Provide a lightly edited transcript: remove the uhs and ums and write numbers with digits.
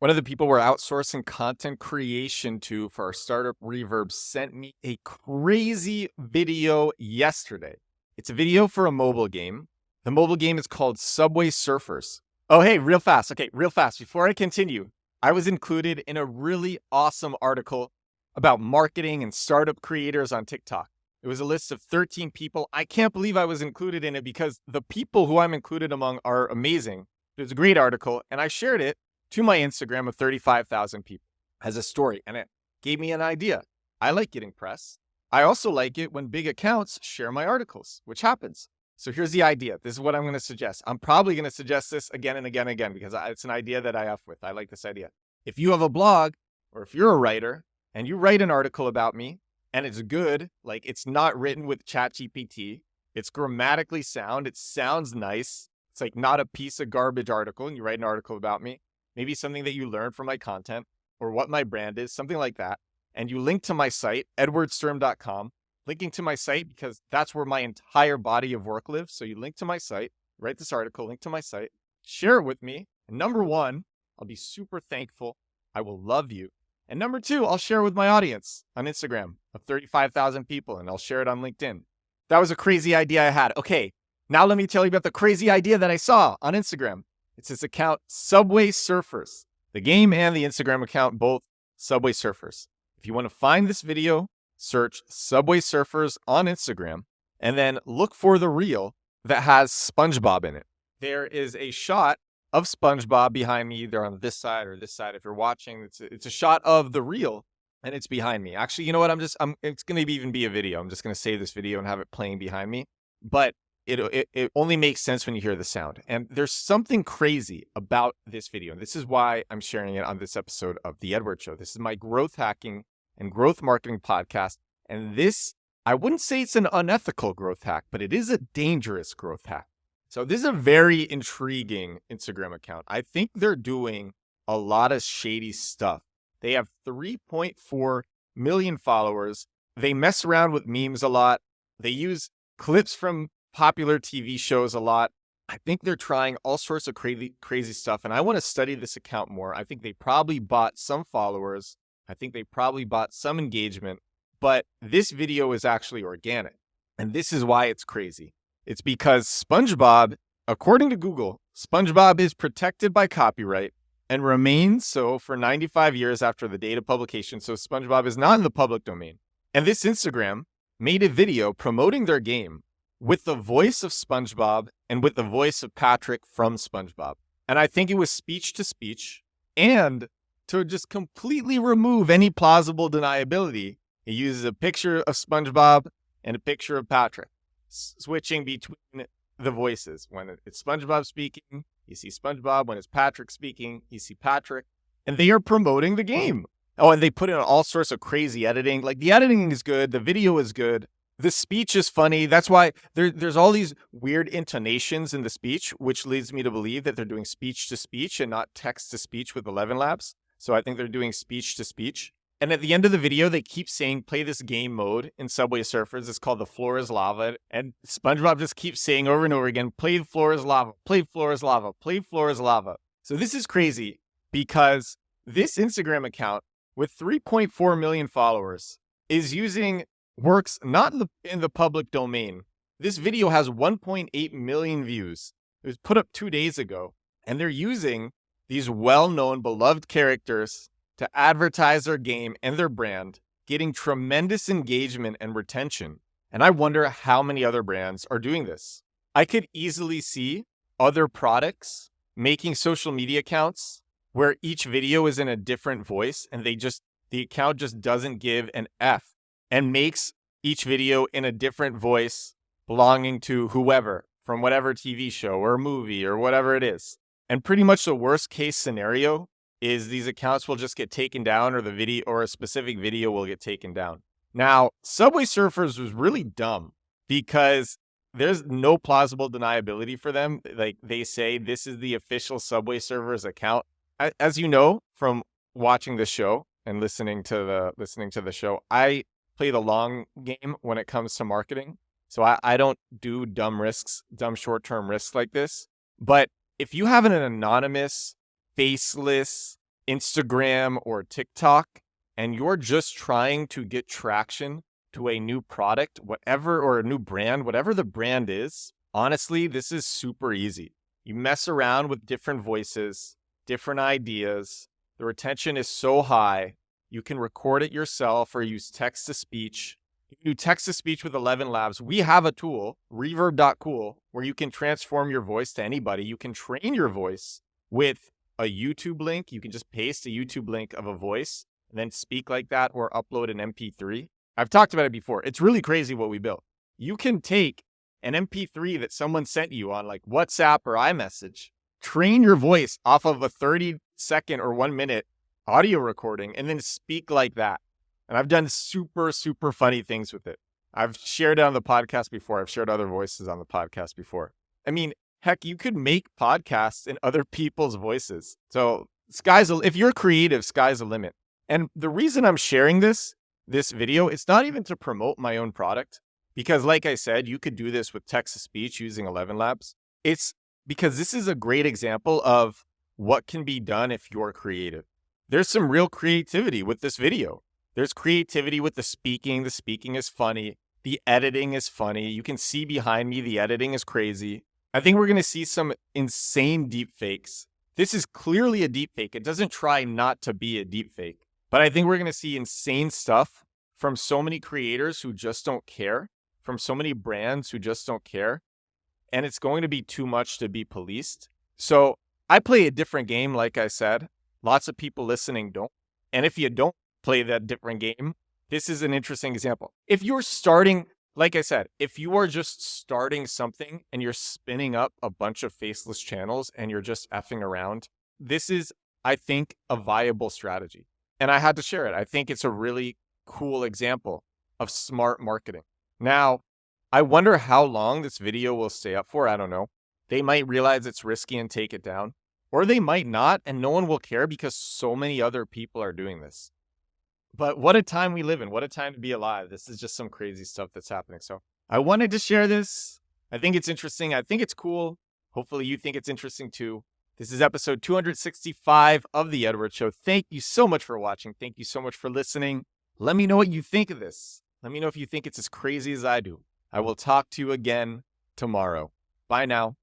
One of the people we're outsourcing content creation to for our startup Reverb sent me a crazy video yesterday. It's a video for a mobile game. The mobile game is called Subway Surfers. Oh, hey, real fast. Okay, real fast. Before I continue, I was included in a really awesome article about marketing and startup creators on TikTok. It was a list of 13 people. I can't believe I was included in it because the people who I'm included among are amazing. It was a great article, and I shared it to my Instagram of 35,000 people as a story, and it gave me an idea. I like getting press. I also like it when big accounts share my articles, which happens. So here's the idea. This is what I'm going to suggest. I'm probably going to suggest this again and again and again because it's an idea that I F with. I like this idea. If you have a blog or if you're a writer and you write an article about me and it's good, like it's not written with ChatGPT, it's grammatically sound, it sounds nice, it's like not a piece of garbage article, and you write an article about me, maybe something that you learned from my content or what my brand is, something like that. And you link to my site, edwardsturm.com, linking to my site because that's where my entire body of work lives. So you link to my site, write this article, link to my site, share it with me. And number one, I'll be super thankful. I will love you. And number two, I'll share it with my audience on Instagram of 35,000 people, and I'll share it on LinkedIn. That was a crazy idea I had. Okay, now let me tell you about the crazy idea that I saw on Instagram. It's this account, Subway Surfers. The game and the Instagram account, both Subway Surfers. If you want to find this video, search Subway Surfers on Instagram, and then look for the reel that has SpongeBob in it. There is a shot of SpongeBob behind me, either on this side or this side. If you're watching, it's a shot of the reel, and it's behind me. Actually, you know what? It's going to even be a video. I'm just going to save this video and have it playing behind me. But it only makes sense when you hear the sound. And there's something crazy about this video. And this is why I'm sharing it on this episode of The Edward Show. This is my growth hacking and growth marketing podcast. And this, I wouldn't say it's an unethical growth hack, but it is a dangerous growth hack. So this is a very intriguing Instagram account. I think they're doing a lot of shady stuff. They have 3.4 million followers. They mess around with memes a lot. They use clips from popular TV shows a lot. I think they're trying all sorts of crazy stuff. And I want to study this account more. I think they probably bought some followers. I think they probably bought some engagement. But this video is actually organic. And this is why it's crazy. It's because SpongeBob, according to Google, SpongeBob is protected by copyright and remains so for 95 years after the date of publication. So SpongeBob is not in the public domain. And this Instagram made a video promoting their game with the voice of SpongeBob and with the voice of Patrick from SpongeBob. And I think it was speech to speech. And to just completely remove any plausible deniability, it uses a picture of SpongeBob and a picture of Patrick, switching between the voices. When it's SpongeBob speaking, you see SpongeBob. When it's Patrick speaking, you see Patrick. And they are promoting the game. Oh, and they put in all sorts of crazy editing. Like the editing is good. The video is good. The speech is funny. That's why there's all these weird intonations in the speech, which leads me to believe that they're doing speech to speech and not text to speech with 11 Labs. So I think they're doing speech to speech. And at the end of the video, they keep saying, play this game mode in Subway Surfers. It's called The Floor is Lava. And SpongeBob just keeps saying over and over again, play the floor is lava, play floor is lava, play floor is lava. So this is crazy because this Instagram account with 3.4 million followers is works not in the public domain. This video has 1.8 million views. It was put up 2 days ago. And they're using these well-known, beloved characters to advertise their game and their brand, getting tremendous engagement and retention. And I wonder how many other brands are doing this. I could easily see other products making social media accounts where each video is in a different voice and the account just doesn't give an F and makes each video in a different voice belonging to whoever from whatever TV show or movie or whatever it is. And pretty much the worst case scenario is these accounts will just get taken down or the video or a specific video will get taken down. Now, Subway Surfers was really dumb because there's no plausible deniability for them. Like they say, this is the official Subway Surfers account. As you know, from watching the show and listening to the show, I play the long game when it comes to marketing. So I don't do dumb short-term risks like this. But if you have an anonymous, faceless Instagram or TikTok, and you're just trying to get traction to a new product, whatever, or a new brand, whatever the brand is, honestly, this is super easy. You mess around with different voices, different ideas. The retention is so high. You can record it yourself or use text to speech. You can do text to speech with 11 Labs. We have a tool, reverb.cool, where you can transform your voice to anybody. You can train your voice with a YouTube link. You can just paste a YouTube link of a voice and then speak like that or upload an MP3. I've talked about it before. It's really crazy what we built. You can take an MP3 that someone sent you on like WhatsApp or iMessage, train your voice off of a 30-second or 1 minute audio recording, and then speak like that. And I've done super, super funny things with it. I've shared it on the podcast before. I've shared other voices on the podcast before. I mean, heck, you could make podcasts in other people's voices. So if you're creative, sky's the limit. And the reason I'm sharing this video, it's not even to promote my own product. Because like I said, you could do this with text to speech using 11 Labs. It's because this is a great example of what can be done if you're creative. There's some real creativity with this video. There's creativity with the speaking. The speaking is funny. The editing is funny. You can see behind me, the editing is crazy. I think we're going to see some insane deep fakes. This is clearly a deep fake. It doesn't try not to be a deep fake. But I think we're going to see insane stuff from so many creators who just don't care, from so many brands who just don't care. And it's going to be too much to be policed. So I play a different game, like I said. Lots of people listening don't. And if you don't play that different game, this is an interesting example. If you're starting, like I said, if you are just starting something and you're spinning up a bunch of faceless channels and you're just effing around, this is, I think, a viable strategy. And I had to share it. I think it's a really cool example of smart marketing. Now, I wonder how long this video will stay up for. I don't know. They might realize it's risky and take it down. Or they might not, and no one will care because so many other people are doing this. But what a time we live in. What a time to be alive. This is just some crazy stuff that's happening. So I wanted to share this. I think it's interesting. I think it's cool. Hopefully you think it's interesting too. This is episode 265 of The Edward Show. Thank you so much for watching. Thank you so much for listening. Let me know what you think of this. Let me know if you think it's as crazy as I do. I will talk to you again tomorrow. Bye now.